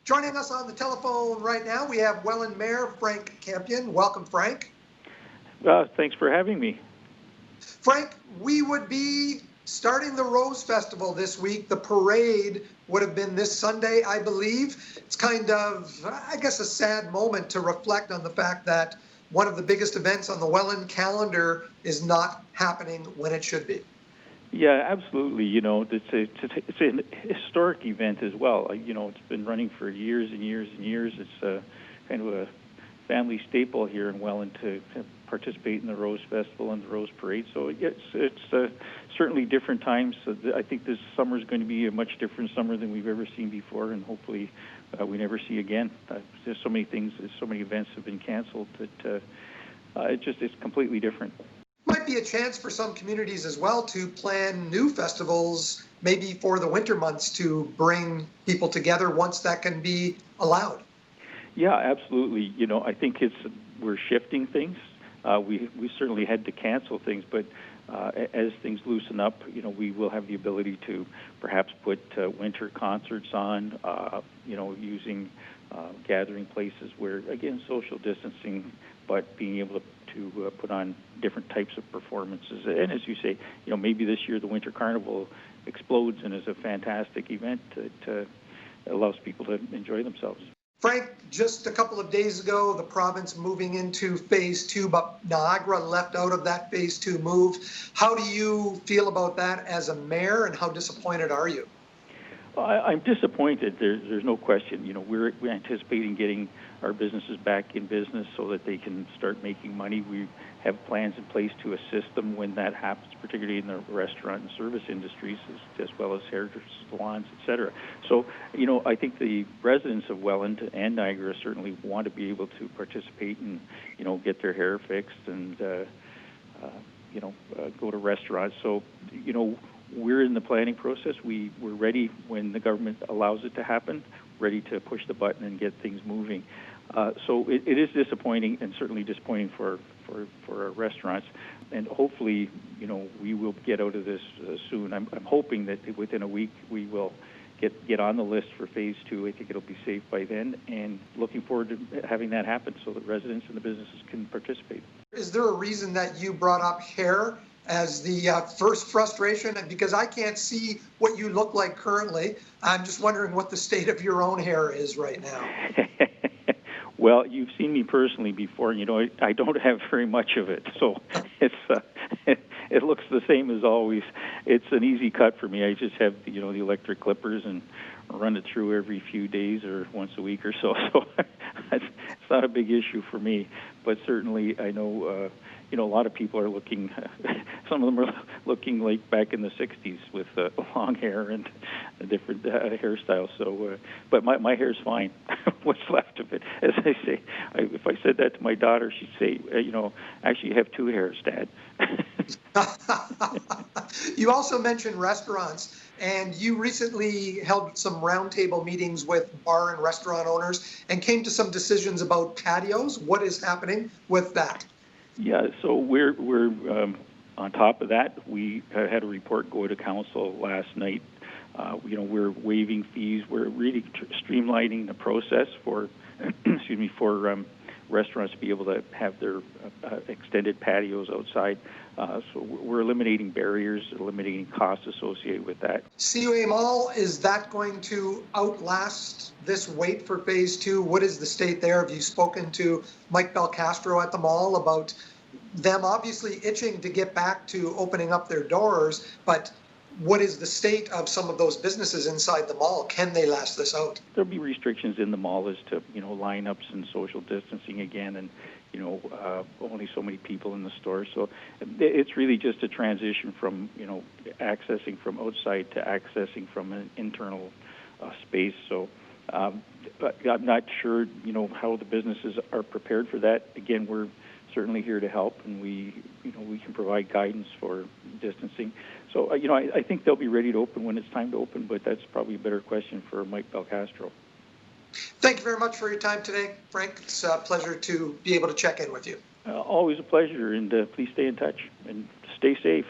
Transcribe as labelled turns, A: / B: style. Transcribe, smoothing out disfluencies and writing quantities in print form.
A: Joining us on the telephone right now, we have Welland Mayor Frank Campion. Welcome, Frank.
B: Thanks for having me.
A: Frank, we would be starting the Rose Festival this week. The parade would have been this Sunday, I believe. It's kind of, I guess, a sad moment to reflect on the fact that one of the biggest events on the Welland calendar is not happening when it should be.
B: Yeah, absolutely. It's a historic event as well. It's been running for years and years and years. It's kind of a family staple here in Welland to participate in the Rose Festival and the Rose Parade. So it's certainly different times. I think this summer is going to be a much different summer than we've ever seen before, and hopefully we never see again. There's so many things, so many events have been canceled that it's completely different.
A: Might be a chance for some communities as well to plan new festivals, maybe for the winter months, to bring people together once that can be allowed.
B: Yeah, absolutely. I think we're shifting things. We certainly had to cancel things, but as things loosen up, we will have the ability to perhaps put winter concerts on, using gathering places where, again, social distancing, but being able to put on different types of performances. And as you say, maybe this year the Winter Carnival explodes and is a fantastic event that allows people to enjoy themselves.
A: Frank, just a couple of days ago, the province moving into phase 2, but Niagara left out of that phase 2 move. How do you feel about that as a mayor, and how disappointed are you?
B: I'm disappointed. There's no question. We're anticipating getting our businesses back in business so that they can start making money. We have plans in place to assist them when that happens, particularly in the restaurant and service industries, as well as hair salons, etc. So, I think the residents of Welland and Niagara certainly want to be able to participate and, get their hair fixed and, go to restaurants. So, we're in the planning process. We're ready when the government allows it to happen, ready to push the button and get things moving. So it is disappointing, and certainly disappointing for our restaurants. And hopefully, we will get out of this soon. I'm hoping that within a week we will get on the list for phase 2. I think it'll be safe by then, and looking forward to having that happen so that residents and the businesses can participate.
A: Is there a reason that you brought up hair as the first frustration? Because I can't see what you look like currently. I'm just wondering what the state of your own hair is right now.
B: Well, you've seen me personally before, and I don't have very much of it, so it looks the same as always. It's an easy cut for me. I just have the electric clippers and run it through every few days or once a week or so. So it's not a big issue for me, but certainly I know a lot of people are looking. Some of them are looking like back in the '60s with long hair and a different hairstyle. So, but my hair's fine. What's left of it, as I say. If I said that to my daughter, she'd say, actually, you have 2 hairs, Dad.
A: You also mentioned restaurants, and you recently held some roundtable meetings with bar and restaurant owners and came to some decisions about patios. What is happening with that?
B: Yeah, so we're on top of that. We had a report go to council last night. We're waiving fees. We're really streamlining the process for, for restaurants to be able to have their extended patios outside. So we're eliminating barriers, eliminating costs associated with that.
A: CUA Mall, is that going to outlast this wait for phase 2? What is the state there? Have you spoken to Mike Belcastro at the mall about them obviously itching to get back to opening up their doors, but what is the state of some of those businesses inside the mall? Can they last this out?
B: There'll be restrictions in the mall as to, lineups and social distancing again, and, only so many people in the store. So it's really just a transition from, accessing from outside to accessing from an internal space. So but I'm not sure, how the businesses are prepared for that. Again, we're certainly here to help, and we can provide guidance for distancing. So, I think they'll be ready to open when it's time to open, but that's probably a better question for Mike Belcastro.
A: Thank you very much for your time today, Frank. It's a pleasure to be able to check in with you.
B: Always a pleasure, and please stay in touch and stay safe.